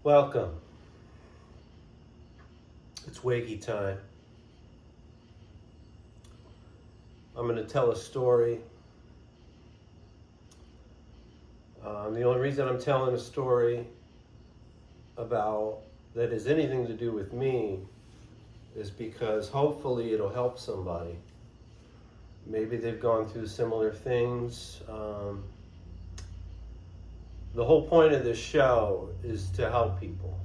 Welcome. It's Wakey time. I'm going to tell a story. The only reason I'm telling a story about that has anything to do with me is because hopefully it'll help somebody. Maybe they've gone through similar things. The whole point of this show is to help people.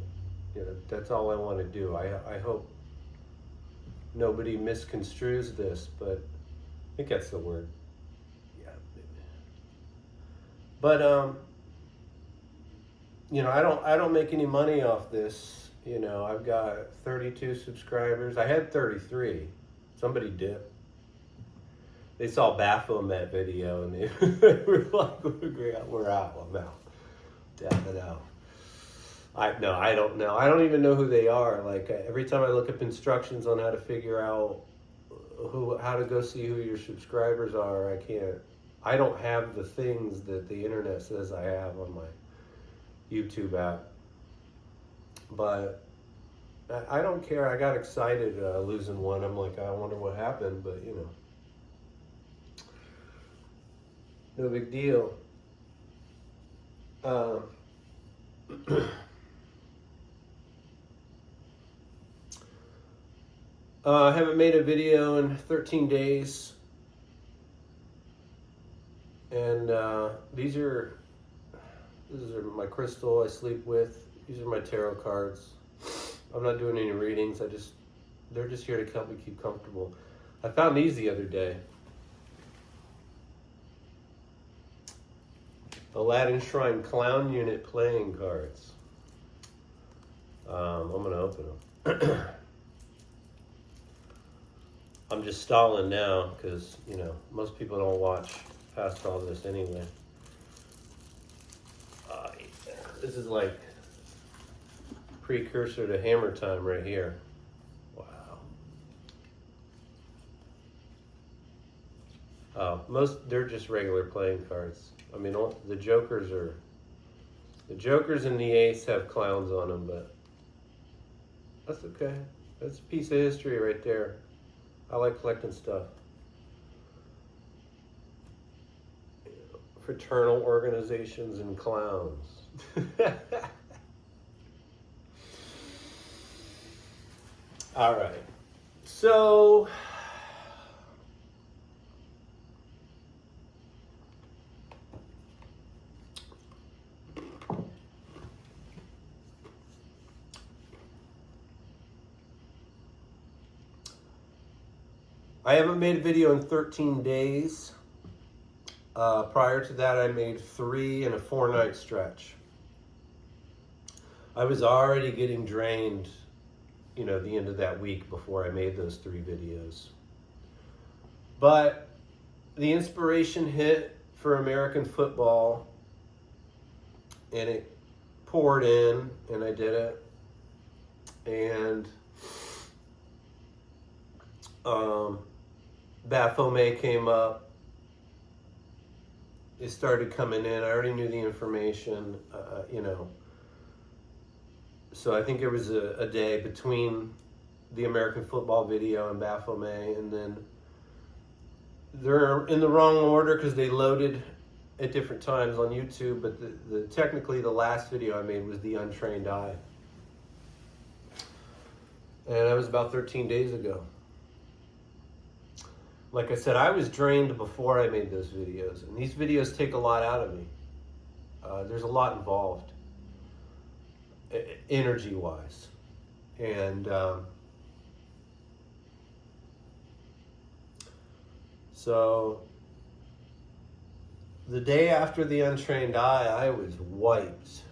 That's all I want to do. I hope nobody misconstrues this, but I think that's the word. Yeah. But I don't make any money off this. I've got 32 subscribers. I had 33. Somebody dipped. They saw Baphomet video and they were like, "We're out. I'm out. Damn it out." I don't know. I don't even know who they are. Like every time I look up instructions on how to figure out how to go see who your subscribers are, I don't have the things that the internet says I have on my YouTube app. But I don't care. I got excited losing one. I'm like, I wonder what happened, but no big deal. I haven't made a video in 13 days. And this is my crystal I sleep with. These are my tarot cards. I'm not doing any readings. They're just here to help me keep comfortable. I found these the other day. Aladdin Shrine Clown Unit playing cards. I'm going to open them. I'm just stalling now because, most people don't watch past all this anyway. This is like precursor to hammer time right here. Wow. They're just regular playing cards. I mean, the Jokers and the Ace have clowns on them, but that's okay. That's a piece of history right there. I like collecting stuff. Fraternal organizations and clowns. All right. So I haven't made a video in 13 days. Prior to that, I made 3 in a 4-night stretch. I was already getting drained, the end of that week before I made those 3 videos. But the inspiration hit for American football, and it poured in, and I did it. And Baphomet came up. It started coming in. I already knew the information, So I think there was a day between the American football video and Baphomet, and then they're in the wrong order because they loaded at different times on YouTube, but technically the last video I made was The Untrained Eye. And that was about 13 days ago. Like I said, I was drained before I made those videos, and these videos take a lot out of me. There's a lot involved, energy-wise. And so the day after The Untrained Eye, I was wiped.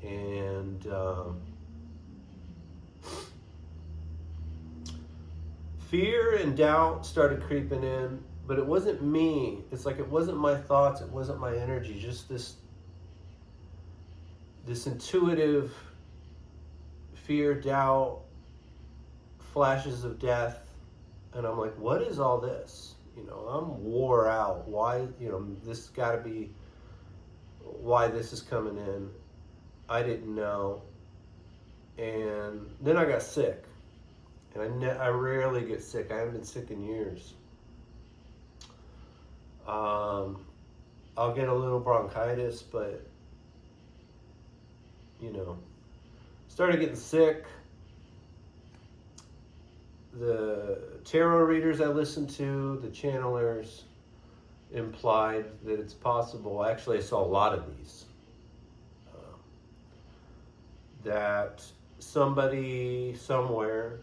And fear and doubt started creeping in, but it wasn't me. It's like it wasn't my thoughts, it wasn't my energy, just this intuitive fear, doubt, flashes of death. And I'm like, what is all this? I'm wore out. Why, this got to be why this is coming in. I didn't know. And then I got sick. And I rarely get sick. I haven't been sick in years. I'll get a little bronchitis, but, started getting sick. The tarot readers I listened to, the channelers, implied that it's possible. Actually, I saw a lot of these. That somebody somewhere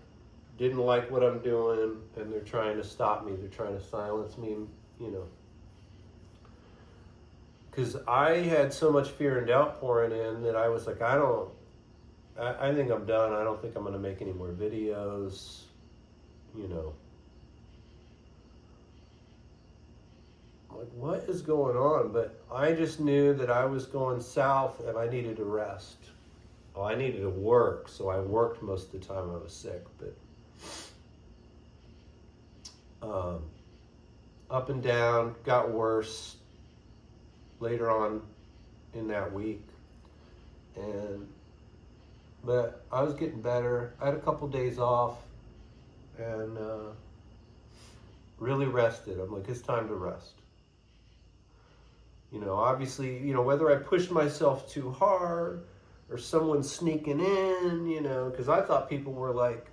didn't like what I'm doing, and they're trying to stop me. They're trying to silence me, Because I had so much fear and doubt pouring in that I was like, I think I'm done. I don't think I'm going to make any more videos, Like, what is going on? But I just knew that I was going south and I needed to rest. Well, I needed to work, so I worked most of the time I was sick. But up and down, got worse later on in that week. But I was getting better. I had a couple days off and really rested. I'm like, it's time to rest. Obviously, whether I pushed myself too hard or someone sneaking in, because I thought people were like,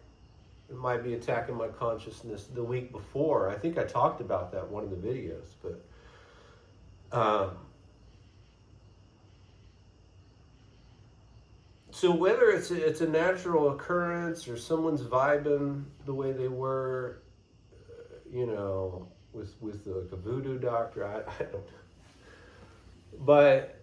it might be attacking my consciousness the week before. I think I talked about that in one of the videos, but so whether it's a natural occurrence or someone's vibing the way they were, with like a voodoo doctor, I don't know. But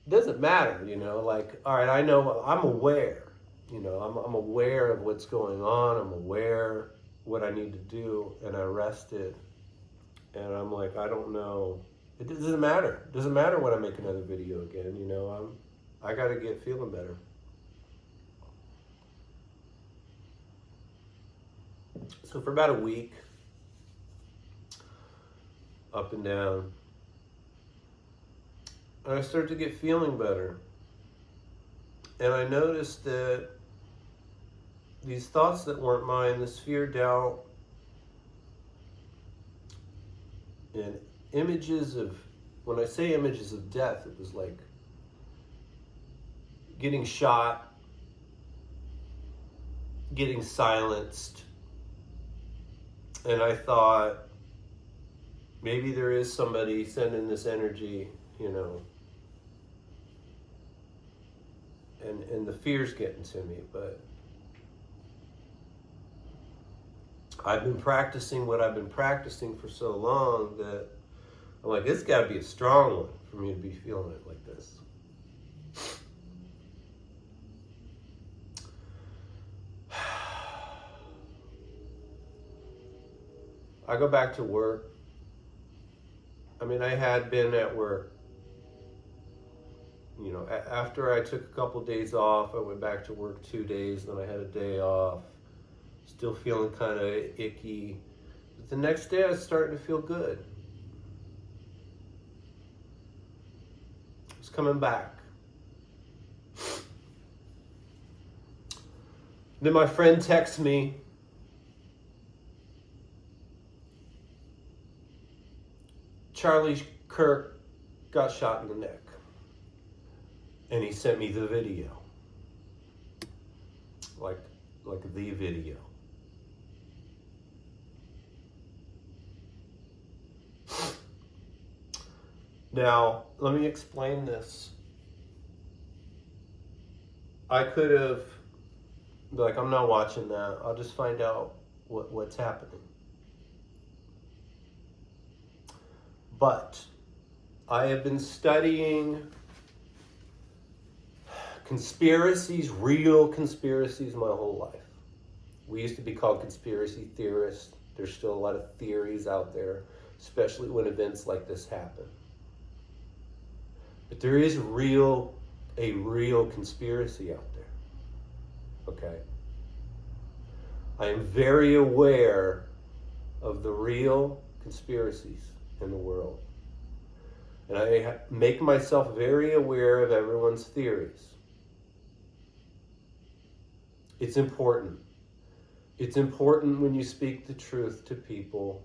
it doesn't matter, like, all right, I know, I'm aware, I'm aware of what's going on. I'm aware what I need to do, and I rested. And I'm like, I don't know. It doesn't matter. It doesn't matter when I make another video again, I got to get feeling better. So for about a week, up and down, and I started to get feeling better. And I noticed that these thoughts that weren't mine, this fear, doubt, and images of, when I say images of death, it was like getting shot, getting silenced. And I thought, maybe there is somebody sending this energy, and the fear's getting to me. But I've been practicing what I've been practicing for so long that I'm like, it's got to be a strong one for me to be feeling it like this. I go back to work. I had been at work. After I took a couple days off, I went back to work 2 days, then I had a day off. Still feeling kind of icky. But the next day I was starting to feel good. I was coming back. Then my friend texts me, Charlie Kirk got shot in the neck. And he sent me the video. Like the video. Now, let me explain this. I could have, like, I'm not watching that. I'll just find out what's happening. But I have been studying conspiracies, real conspiracies, my whole life. We used to be called conspiracy theorists. There's still a lot of theories out there, especially when events like this happen. But there is a real conspiracy out there. Okay? I am very aware of the real conspiracies in the world. And I make myself very aware of everyone's theories. It's important. It's important when you speak the truth to people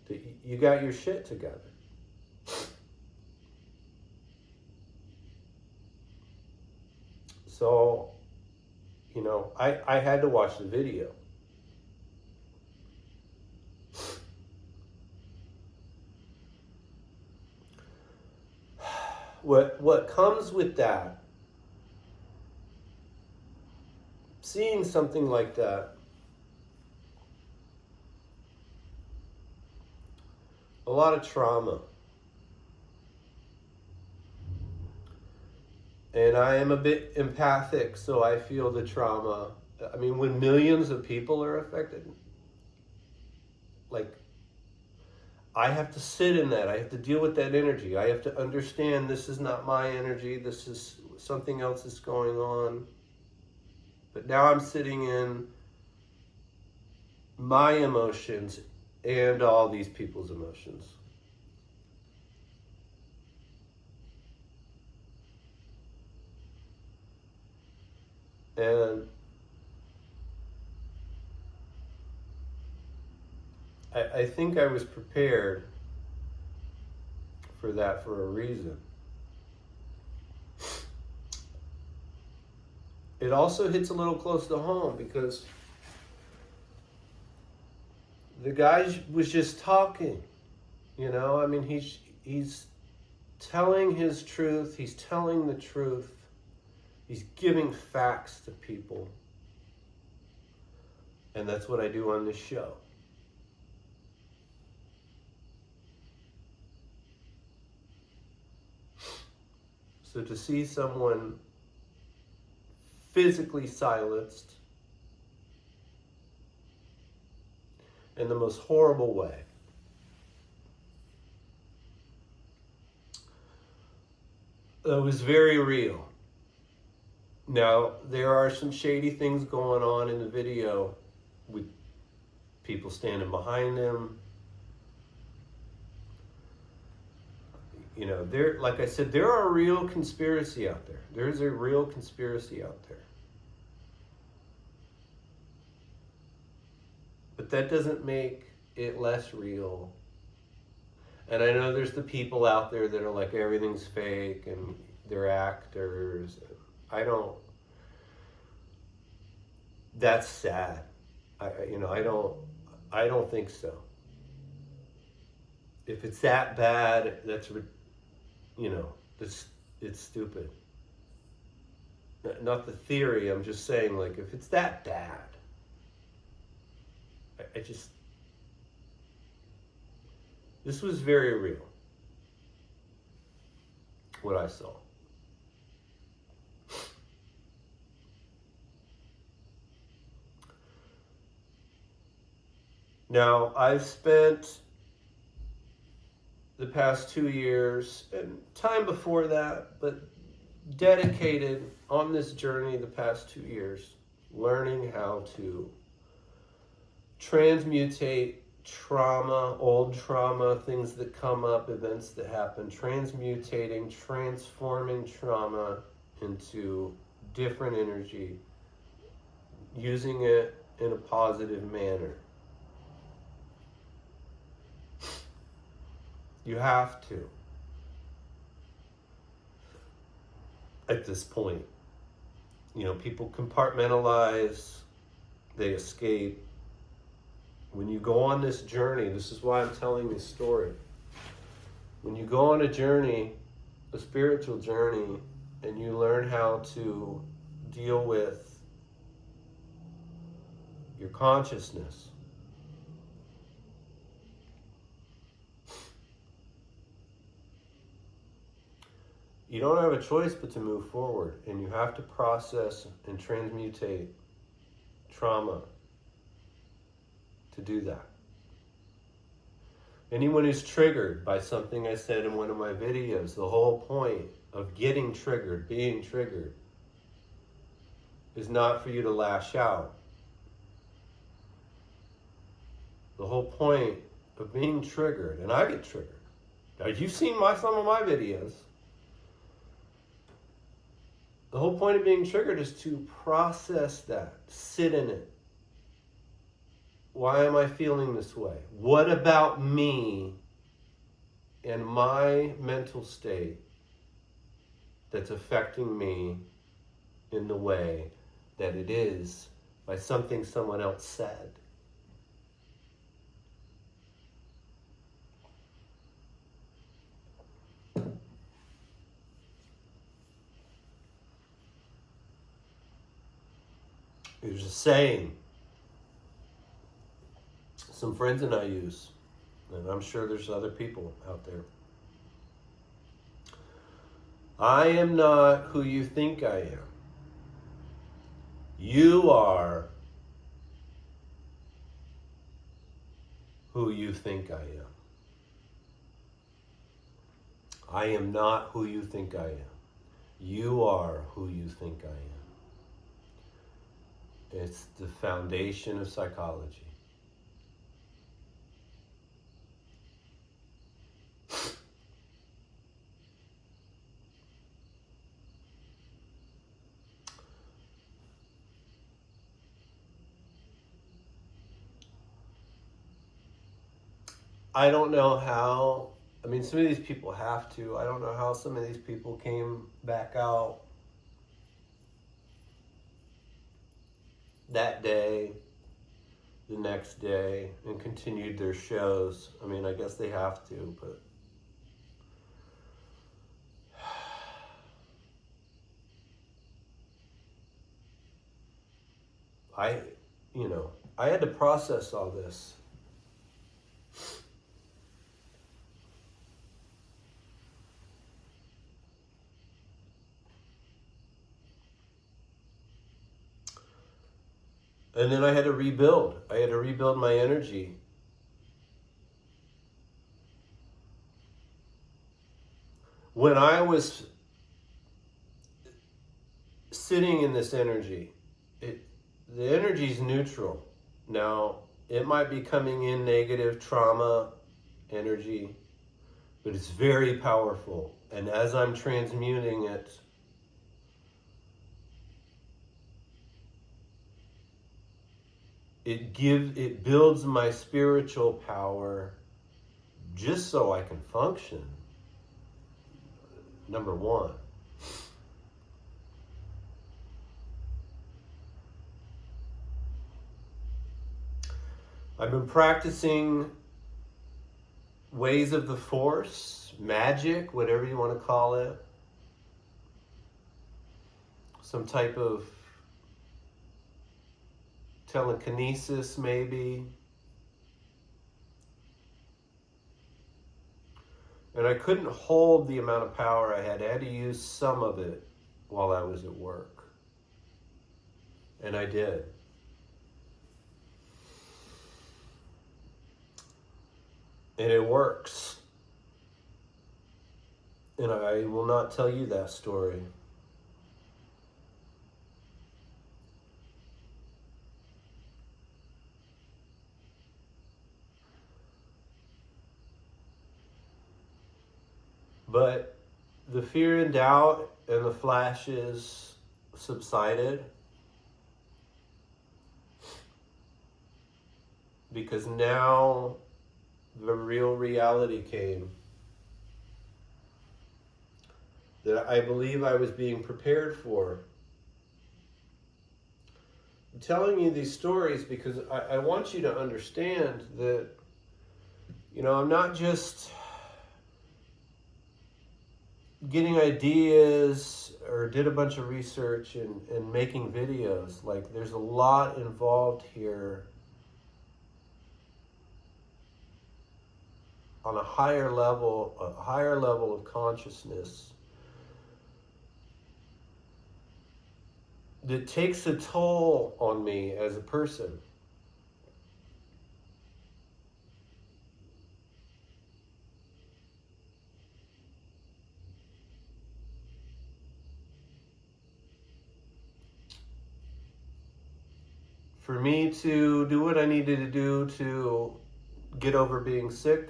that you got your shit together. So, you know, I had to watch the video. What comes with that, seeing something like that, a lot of trauma. And I am a bit empathic, so I feel the trauma. I mean, when millions of people are affected, like, I have to sit in that. I have to deal with that energy. I have to understand this is not my energy. This is something else that's going on. But now I'm sitting in my emotions and all these people's emotions. And I think I was prepared for that for a reason. It also hits a little close to home because the guy was just talking, you know? I mean, he's telling his truth. He's telling the truth. He's giving facts to people. And that's what I do on this show. So to see someone physically silenced in the most horrible way, it was very real. Now, there are some shady things going on in the video with people standing behind him. You know, there, like I said, there are a real conspiracy out there. There's a real conspiracy out there. But that doesn't make it less real. And I know there's the people out there that are like, everything's fake and they're actors. That's sad. I don't think so. If it's that bad, it's stupid. Not the theory, I'm just saying, like, if it's that bad, this was very real, what I saw. Now, I've spent the past 2 years, and time before that, but dedicated on this journey the past 2 years, learning how to transmutate trauma, old trauma, things that come up, events that happen, transmutating, transforming trauma into different energy, using it in a positive manner. You have to. At this point, people compartmentalize, they escape. When you go on this journey, this is why I'm telling this story. When you go on a journey, a spiritual journey, and you learn how to deal with your consciousness, you don't have a choice but to move forward, and you have to process and transmutate trauma to do that. Anyone who's triggered by something I said in one of my videos, the whole point of getting triggered, being triggered, is not for you to lash out. The whole point of being triggered, and I get triggered. Now, you've seen some of my videos. The whole point of being triggered is to process that, sit in it. Why am I feeling this way? What about me and my mental state that's affecting me in the way that it is by something someone else said? There's a saying some friends and I use, and I'm sure there's other people out there. I am not who you think I am. You are who you think I am. I am not who you think I am. You are who you think I am. It's the foundation of psychology. I don't know how, I mean, some of these people have to. I don't know how some of these people came back out that day, the next day, and continued their shows. I mean, I guess they have to, but I had to process all this. And then I had to rebuild. I had to rebuild my energy. When I was sitting in this energy, the energy's neutral. Now, it might be coming in negative trauma energy, but it's very powerful. And as I'm transmuting it, it builds my spiritual power just so I can function. Number one. I've been practicing ways of the force, magic, whatever you want to call it. Some type of telekinesis, maybe. And I couldn't hold the amount of power I had. I had to use some of it while I was at work. And I did. And it works. And I will not tell you that story. But the fear and doubt and the flashes subsided. Because now the real reality came that I believe I was being prepared for. I'm telling you these stories because I want you to understand that, I'm not just getting ideas or did a bunch of research and making videos. Like, there's a lot involved here on a higher level of consciousness that takes a toll on me as a person. For me to do what I needed to do to get over being sick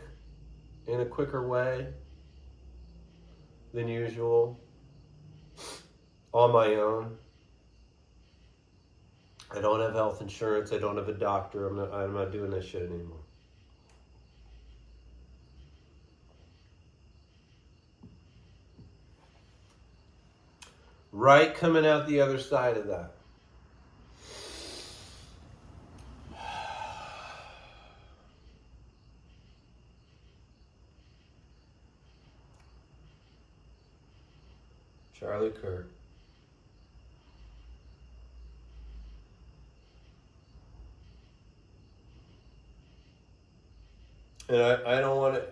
in a quicker way than usual. on my own. I don't have health insurance. I don't have a doctor. I'm not doing this shit anymore. Right coming out the other side of that. Charlie Kirk. And I don't want to,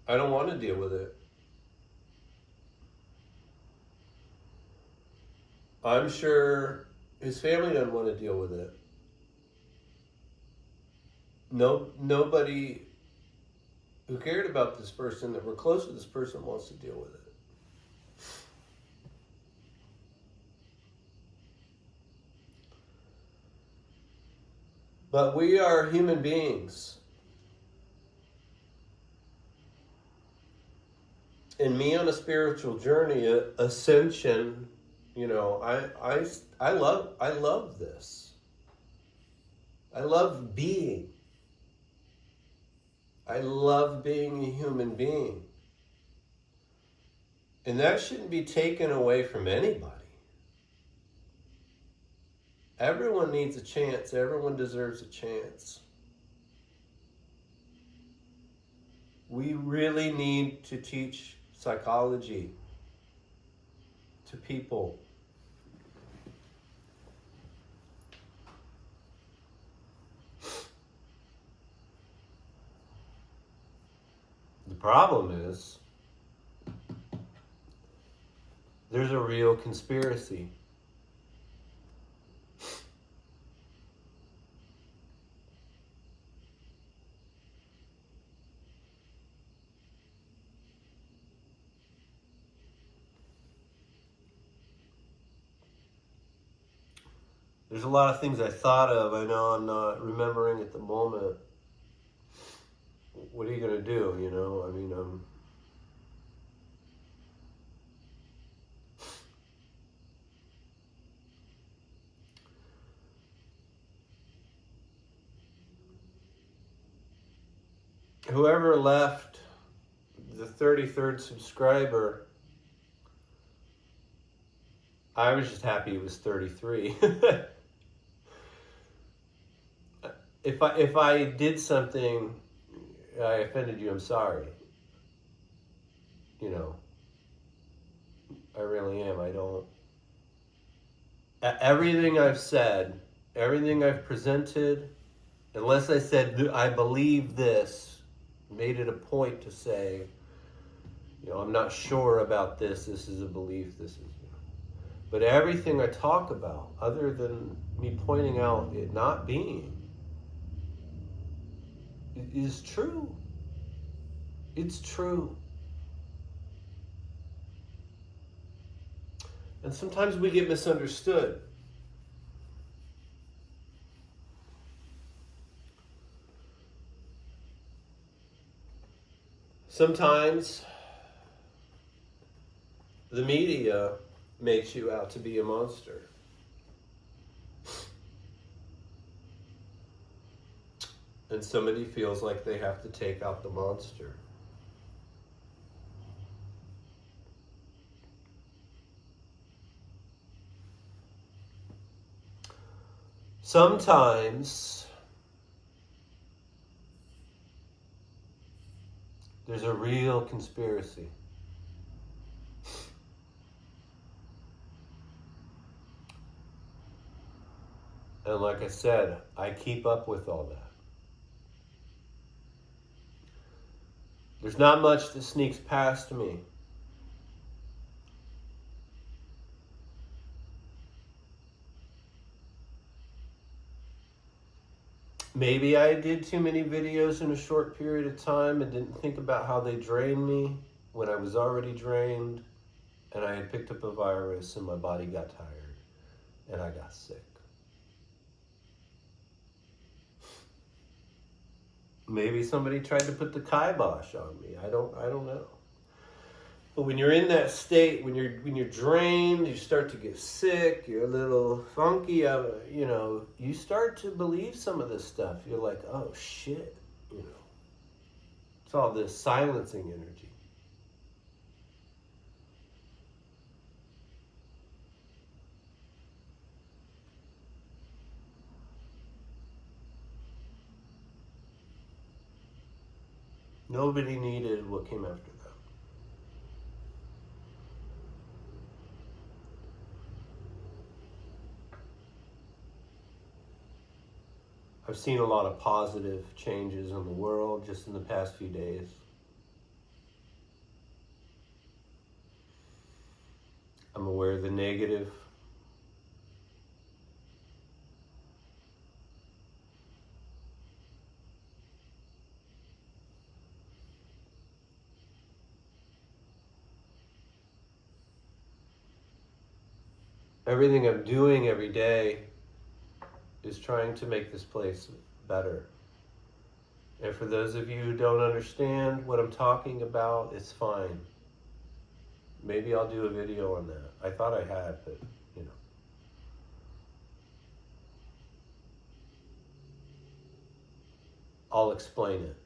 I don't want to deal with it. I'm sure his family doesn't want to deal with it. Nobody who cared about this person, that were close to this person, wants to deal with it. But we are human beings. And me on a spiritual journey, ascension, I love this. I love being. I love being a human being. And that shouldn't be taken away from anybody. Everyone needs a chance. Everyone deserves a chance. We really need to teach psychology to people. The problem is, there's a real conspiracy. There's a lot of things I thought of. I know I'm not remembering at the moment. What are you going to do, whoever left the 33rd subscriber, I was just happy it was 33. If I did something, I offended you, I'm sorry. I really am. I don't. Everything I've said, everything I've presented, unless I said I believe this, made it a point to say, I'm not sure about this. This is a belief. This is. But everything I talk about, other than me pointing out it not being, is true. It's true. And sometimes we get misunderstood. Sometimes the media makes you out to be a monster. And somebody feels like they have to take out the monster. Sometimes there's a real conspiracy. And like I said, I keep up with all that. There's not much that sneaks past me. Maybe I did too many videos in a short period of time and didn't think about how they drained me when I was already drained, and I had picked up a virus and my body got tired and I got sick. Maybe somebody tried to put the kibosh on me. I don't know. But when you're in that state, when you're drained, you start to get sick, you're a little funky, you start to believe some of this stuff. You're like, oh shit, It's all this silencing energy. Nobody needed what came after that. I've seen a lot of positive changes in the world just in the past few days. I'm aware of the negative. Everything I'm doing every day is trying to make this place better. And for those of you who don't understand what I'm talking about, it's fine. Maybe I'll do a video on that. I thought I had, but I'll explain it.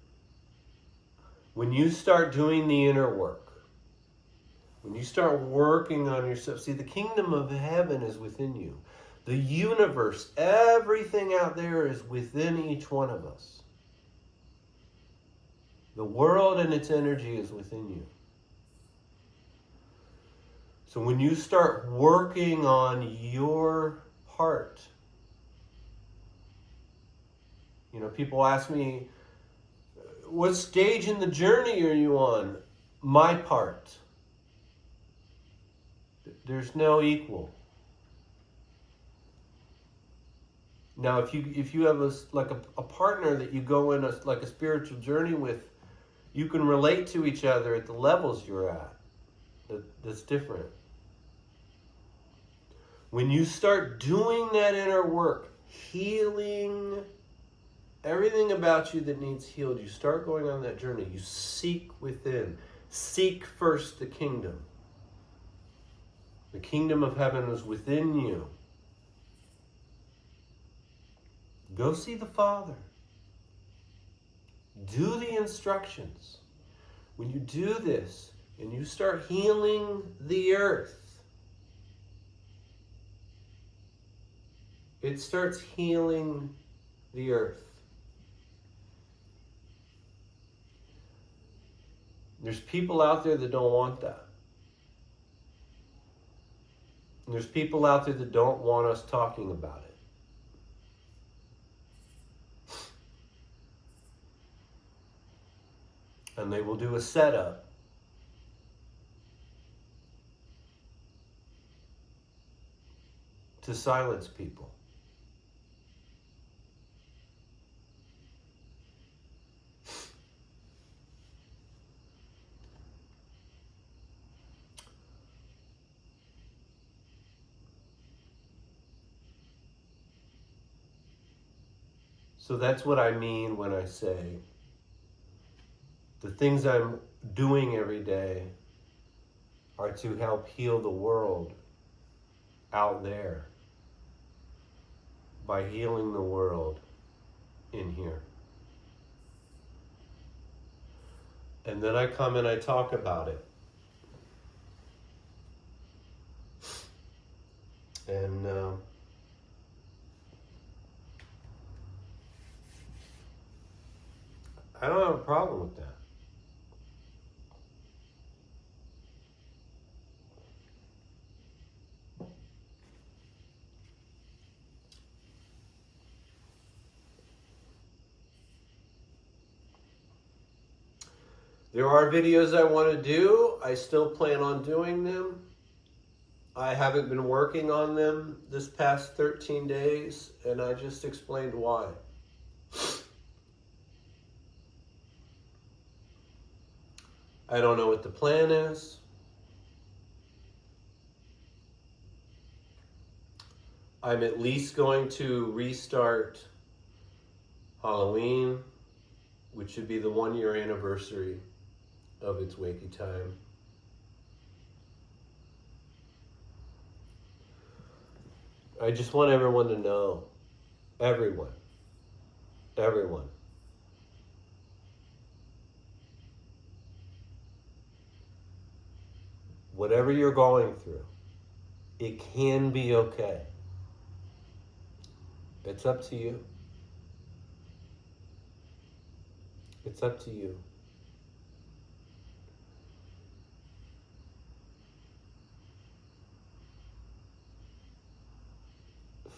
When you start doing the inner work, when you start working on yourself, see, the kingdom of heaven is within you. The universe, everything out there is within each one of us. The world and its energy is within you. So when you start working on your part, people ask me, what stage in the journey are you on? My part. There's no equal. Now, if you have a partner that you go in a spiritual journey with, you can relate to each other at the levels you're at. That's different. When you start doing that inner work, healing everything about you that needs healed, you start going on that journey. You seek within. Seek first the kingdom. The kingdom of heaven is within you. Go see the Father. Do the instructions. When you do this and you start healing the earth, it starts healing the earth. There's people out there that don't want that. And there's people out there that don't want us talking about it. And they will do a setup to silence people. So that's what I mean when I say the things I'm doing every day are to help heal the world out there by healing the world in here. And then I come and I talk about it. And I don't have a problem with that. There are videos I want to do. I still plan on doing them. I haven't been working on them this past 13 days, and I just explained why. I don't know what the plan is. I'm at least going to restart Halloween, which should be the 1-year anniversary of its Wakey time. I just want everyone to know. Everyone. Everyone. Whatever you're going through, it can be okay. It's up to you. It's up to you.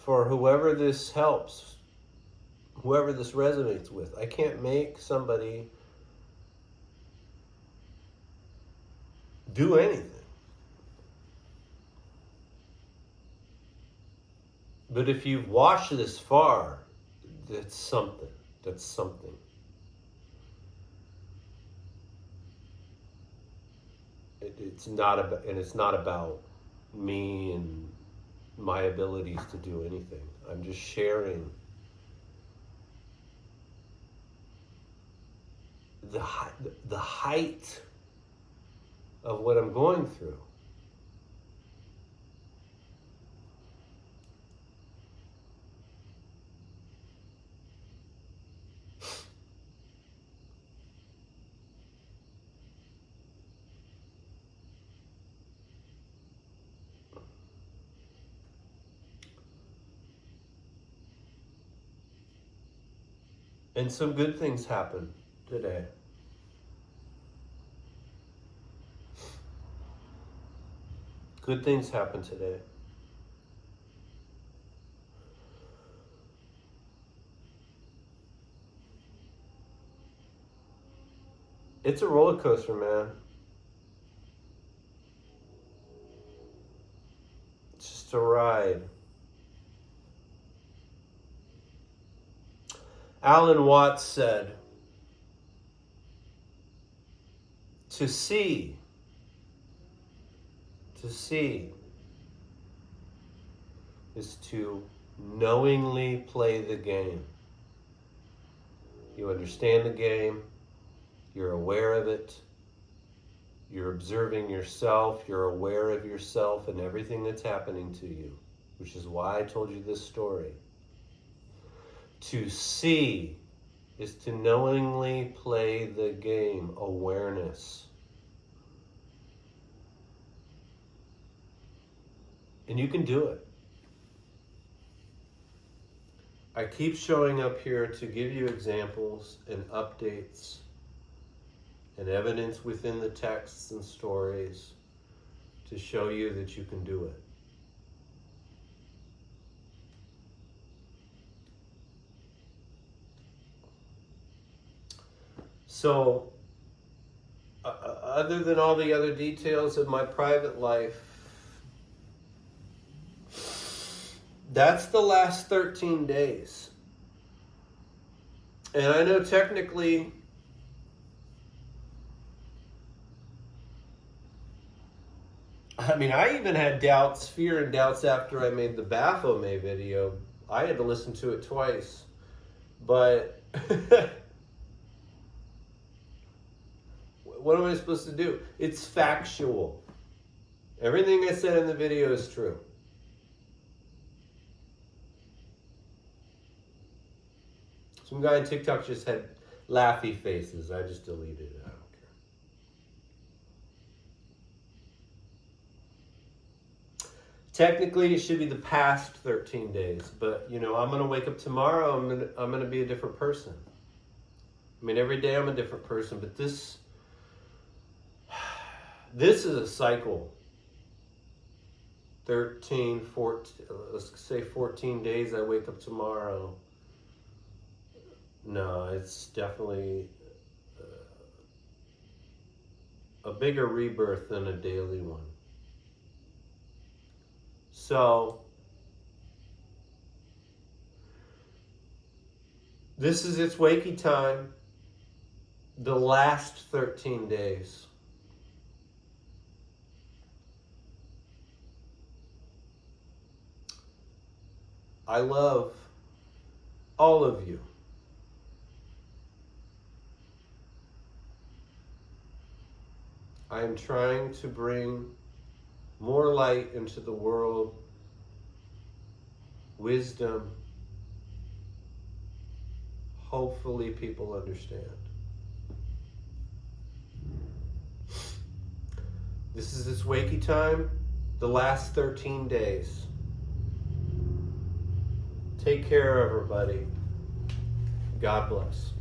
For whoever this helps, whoever this resonates with, I can't make somebody do anything. But if you've watched this far, that's something. That's something. It's not about, and it's not about me and my abilities to do anything. I'm just sharing the height of what I'm going through. And some good things happen today. Good things happen today. It's a roller coaster, man. It's just a ride. Alan Watts said, to see is to knowingly play the game. You understand the game, you're aware of it, you're observing yourself, you're aware of yourself and everything that's happening to you, which is why I told you this story. To see is to knowingly play the game, awareness. And you can do it. I keep showing up here to give you examples and updates and evidence within the texts and stories to show you that you can do it. So, other than all the other details of my private life, that's the last 13 days. And I know technically, I even had doubts, fear and doubts after I made the Baphomet video. I had to listen to it twice. But what am I supposed to do? It's factual. Everything I said in the video is true. Some guy on TikTok just had laughy faces. I just deleted it. I don't care. Technically, it should be the past 13 days. But, I'm going to wake up tomorrow. I'm going to be a different person. Every day I'm a different person. But this is a cycle. 13, 14, let's say 14 days, I wake up tomorrow. No, it's definitely a bigger rebirth than a daily one. So, this is its Wakey time, the last 13 days. I love all of you. I am trying to bring more light into the world wisdom. Hopefully people understand. This is this Wakey time, the last 13 days. Take care, everybody. God bless.